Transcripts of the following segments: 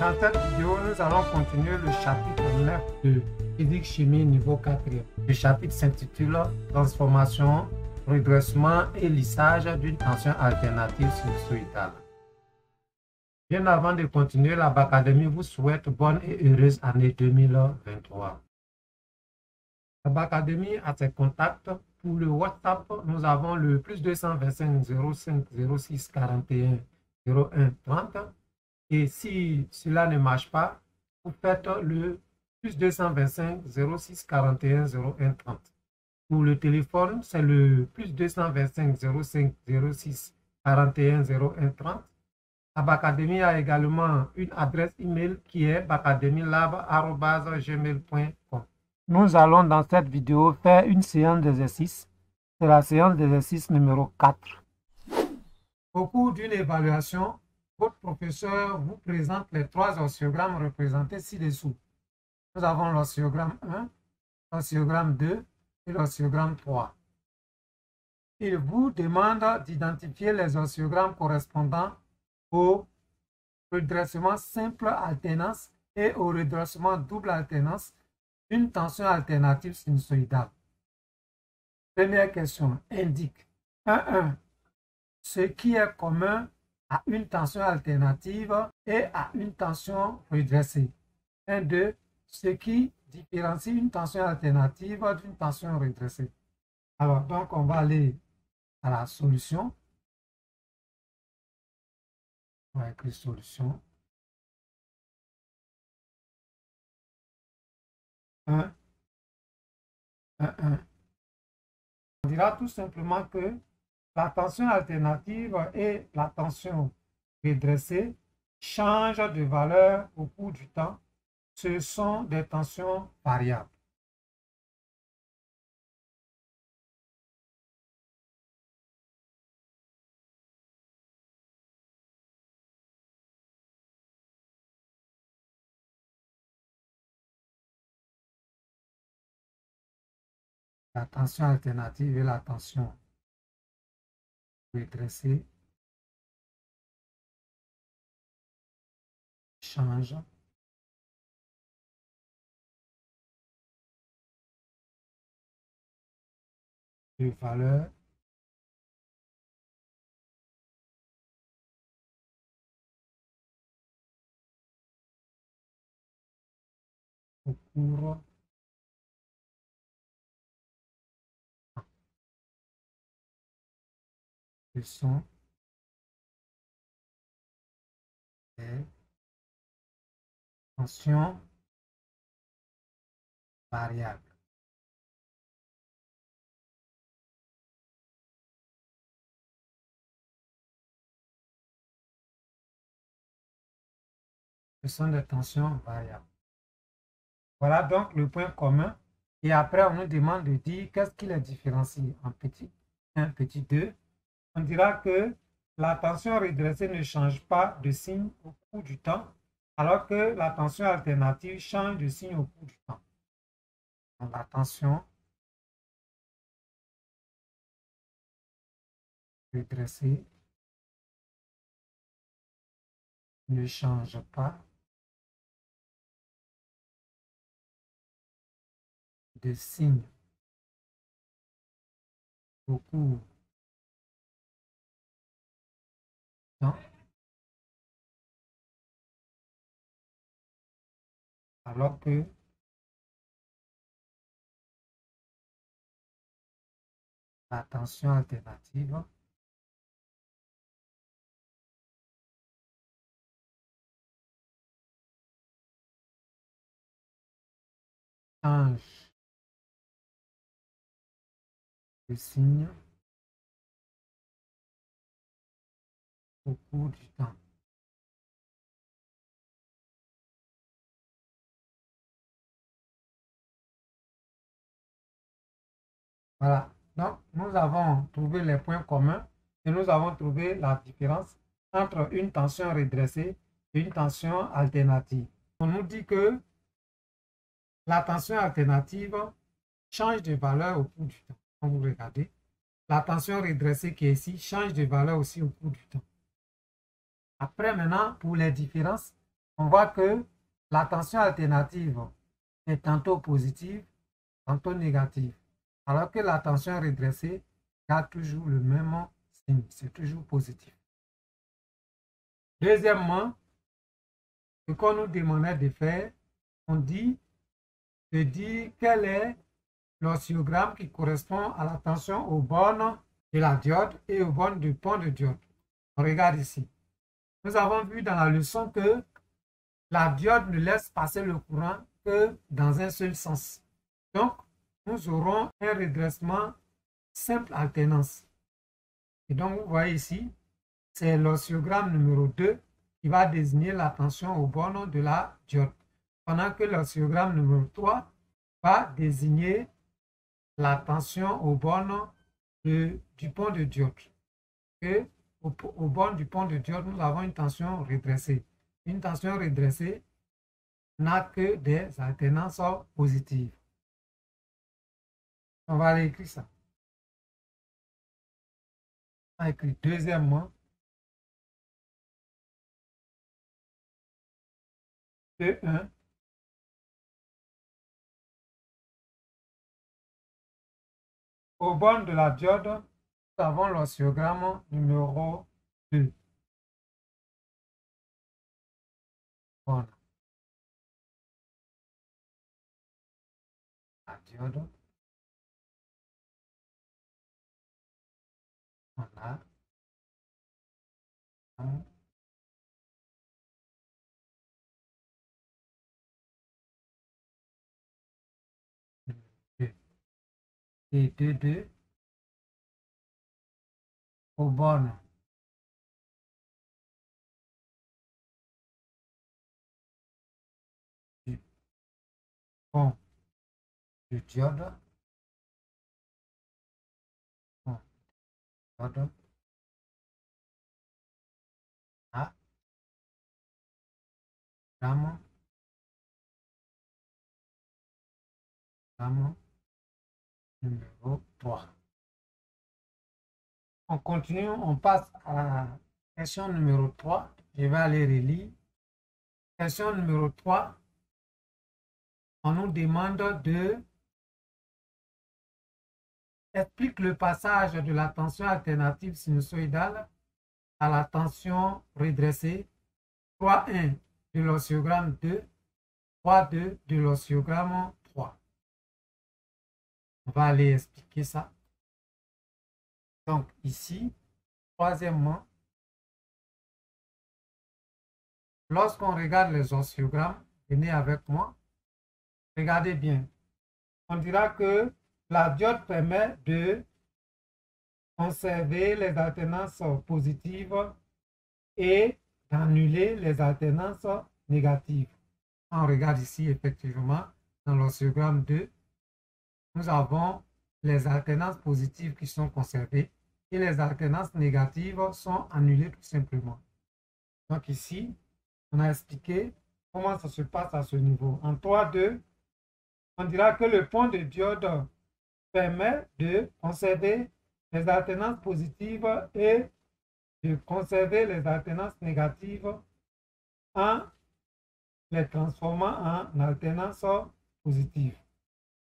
Dans cette vidéo, nous allons continuer le chapitre 9 de physique-chimie niveau 4e. Le chapitre s'intitule Transformation, redressement et lissage d'une tension alternative sinusoïdale. Bien avant de continuer, la Bacadémie vous souhaite bonne et heureuse année 2023. La Bacadémie a ses contacts. Pour le WhatsApp, nous avons le +225 05 06 41 01 30. Et si cela ne marche pas, vous faites le +225 06 41 01 30. Pour le téléphone, c'est le +225 05 06 41 01 30. La Bacadémie a également une adresse email qui est bacademilab@gmail.com. Nous allons dans cette vidéo faire une séance d'exercice. C'est la séance d'exercice numéro 4. Au cours d'une évaluation, votre professeur vous présente les 3 oscillogrammes représentés ci-dessous. Nous avons l'oscillogramme 1, l'oscillogramme 2 et l'oscillogramme 3. Il vous demande d'identifier les oscillogrammes correspondant au redressement simple alternance et au redressement double alternance d'une tension alternative sinusoïdale. Première question, indique 1.1. Ce qui est commun à une tension alternative et à une tension redressée. 1.2. Ce qui différencie une tension alternative d'une tension redressée. Alors, donc, on va aller à la solution. On va écrire solution. 1, 1, 1. On dira tout simplement que la tension alternative et la tension redressée changent de valeur au cours du temps. Ce sont des tensions variables. La tension alternative et la tension redressée changent de valeur au cours de son des tensions variables. Ce sont des tensions variables. Voilà donc le point commun. Et après, on nous demande de dire qu'est-ce qui les différencie en petit 1, petit 2. On dira que la tension redressée ne change pas de signe au cours du temps, alors que la tension alternative change de signe au cours du temps. Donc, la tension redressée ne change pas de signe au cours du temps, alors que la tension alternative change de signe au cours du temps. Voilà. Donc, nous avons trouvé les points communs et nous avons trouvé la différence entre une tension redressée et une tension alternative. On nous dit que la tension alternative change de valeur au cours du temps. Quand vous regardez, la tension redressée qui est ici change de valeur aussi au cours du temps. Après, maintenant, pour les différences, on voit que la tension alternative est tantôt positive, tantôt négative. Alors que la tension redressée garde toujours le même signe, c'est toujours positif. Deuxièmement, ce qu'on nous demandait de faire, on dit de dire quel est l'oscillogramme qui correspond à la tension aux bornes de la diode et aux bornes du pont de diode. On regarde ici. Nous avons vu dans la leçon que la diode ne laisse passer le courant que dans un seul sens. Donc, nous aurons un redressement simple alternance. Et donc, vous voyez ici, c'est l'oscillogramme numéro 2 qui va désigner la tension aux bornes de la diode. Pendant que l'oscillogramme numéro 3 va désigner la tension aux bornes du pont de diode. Et aux bornes du pont de diode, nous avons une tension redressée. Une tension redressée n'a que des alternances positives. On va aller écrire ça. On va écrire deuxièmement, E1 aux bornes de la diode, nous avons l'oscillogramme numéro 2. Borne. La diode. On a 1, 2. Et 2, 2 aux bornes du pont de diode. Pont de diode. A. Gamme. Gamme numéro 3. On continue, on passe à la question numéro 3. Je vais aller relire. Question numéro 3. On nous demande de explique le passage de la tension alternative sinusoïdale à la tension redressée 3,1 de l'oscillogramme 2, 3,2 de l'oscillogramme 3. On va aller expliquer ça. Donc ici, troisièmement, lorsqu'on regarde les oscillogrammes, venez avec moi, regardez bien. On dira que la diode permet de conserver les alternances positives et d'annuler les alternances négatives. On regarde ici, effectivement, dans l'oscillogramme 2, nous avons les alternances positives qui sont conservées et les alternances négatives sont annulées tout simplement. Donc ici, on a expliqué comment ça se passe à ce niveau. En 3,2, on dira que le pont de diode permet de conserver les alternances positives et de conserver les alternances négatives en les transformant en alternances positives.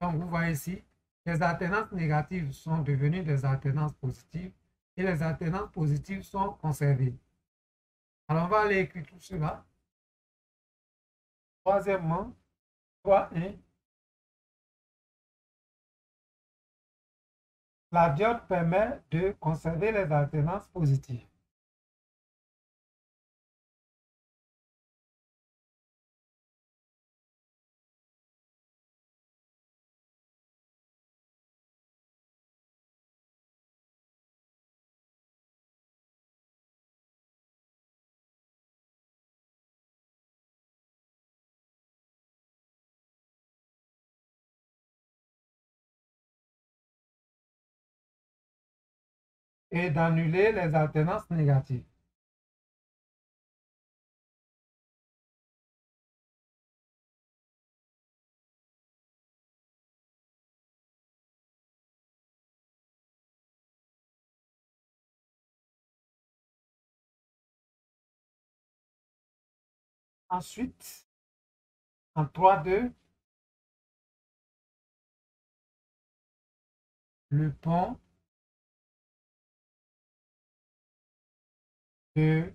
Donc, vous voyez ici, les alternances négatives sont devenues des alternances positives et les alternances positives sont conservées. Alors, on va aller écrire tout cela. Troisièmement, 3,1. La diode permet de conserver les alternances positives. Et d'annuler les alternances négatives. Ensuite, en 3-2, le pont de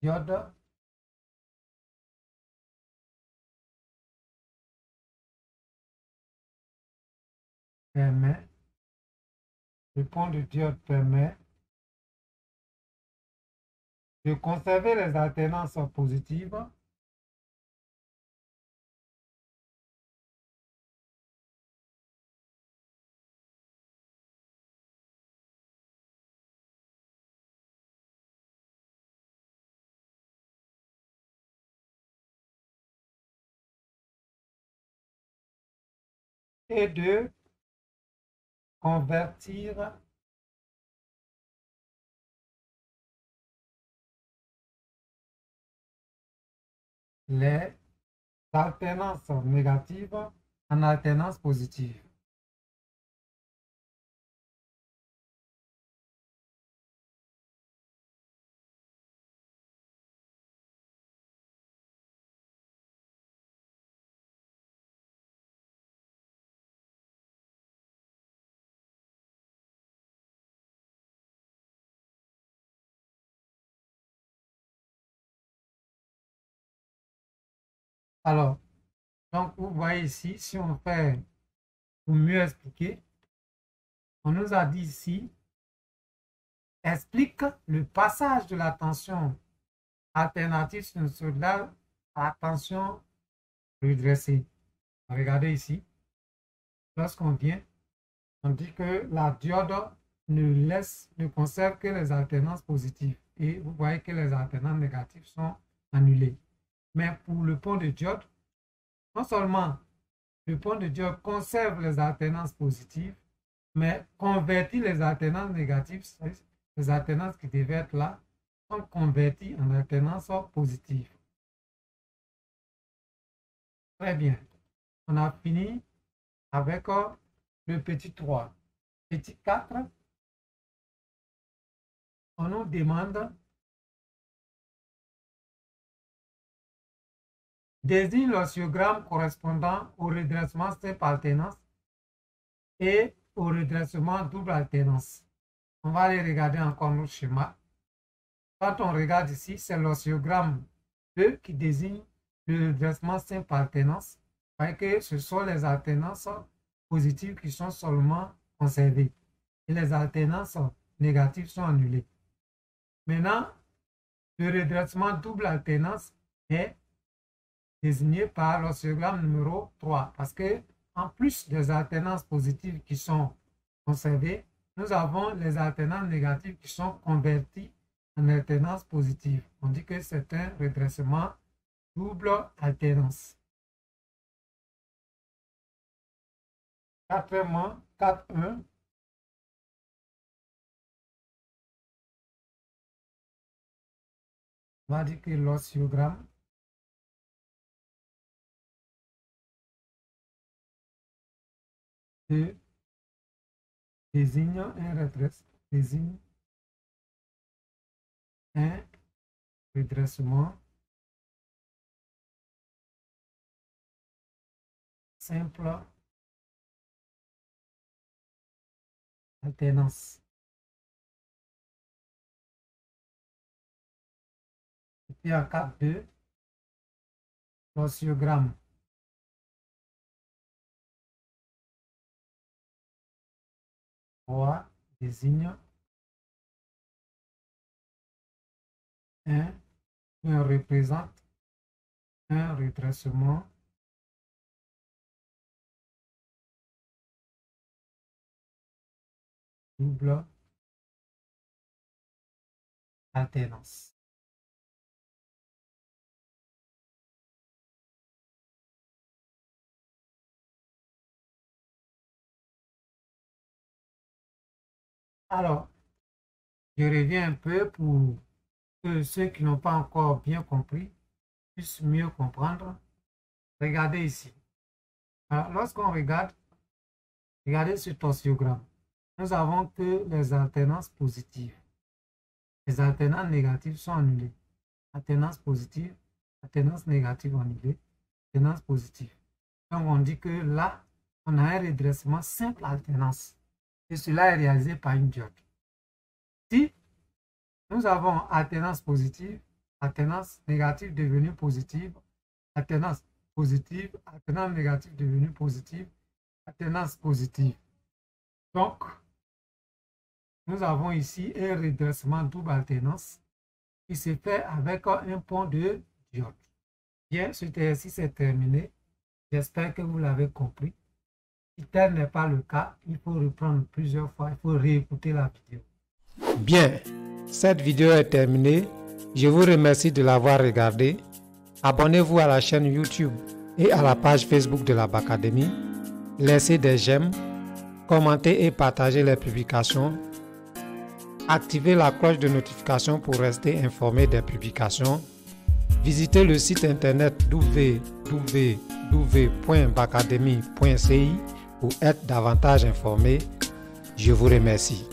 diode permet de conserver les alternances positives et de convertir les alternances négatives en alternance positive. Alors, donc vous voyez ici, si on fait pour mieux expliquer, on nous a dit ici, explique le passage de la tension alternative sinusoïdale à la tension redressée. Regardez ici, lorsqu'on vient, on dit que la diode ne conserve que les alternances positives. Et vous voyez que les alternances négatives sont annulées. Mais pour le pont de diode, non seulement le pont de diode conserve les alternances positives, mais convertit les alternances négatives, les alternances qui devaient être là, sont converties en alternances positives. Très bien. On a fini avec le petit 3. Petit 4, on nous demande désigne l'oscillogramme correspondant au redressement simple alternance et au redressement double alternance. On va aller regarder encore notre schéma. Quand on regarde ici, c'est l'oscillogramme 2 qui désigne le redressement simple alternance. Vous voyez que ce sont les alternances positives qui sont seulement conservées et les alternances négatives sont annulées. Maintenant, le redressement double alternance est désigné par l'oscillogramme numéro 3 parce que en plus des alternances positives qui sont conservées, nous avons les alternances négatives qui sont converties en alternance positive. On dit que c'est un redressement double alternance. 4.1, on va dire que l'oscillogramme désigne un redressement simple alternance. Et puis en 4.2, l'oscillogramme désigne représente un redressement double alternance. Alors, je reviens un peu pour que ceux qui n'ont pas encore bien compris puissent mieux comprendre. Regardez ici. Alors, lorsqu'on regarde, regardez ce oscillogramme. Nous avons que les alternances positives. Les alternances négatives sont annulées. alternance positive, alternance négative annulée, alternance positive. Donc, on dit que là, on a un redressement simple alternance. Et cela est réalisé par une diode. Si nous avons alternance positive, alternance négative devenue positive, alternance positive, alternance négative devenue positive, alternance positive. Donc, nous avons ici un redressement double alternance qui se fait avec un pont de diode. Bien, cet exercice est terminé. J'espère que vous l'avez compris. Si tel n'est pas le cas, il faut reprendre plusieurs fois, il faut réécouter la vidéo. Bien, cette vidéo est terminée. Je vous remercie de l'avoir regardée. Abonnez-vous à la chaîne YouTube et à la page Facebook de la Bacadémie. Laissez des j'aime, commentez et partagez les publications. Activez la cloche de notification pour rester informé des publications. Visitez le site internet www.bacademy.ci pour être davantage informé. Je vous remercie.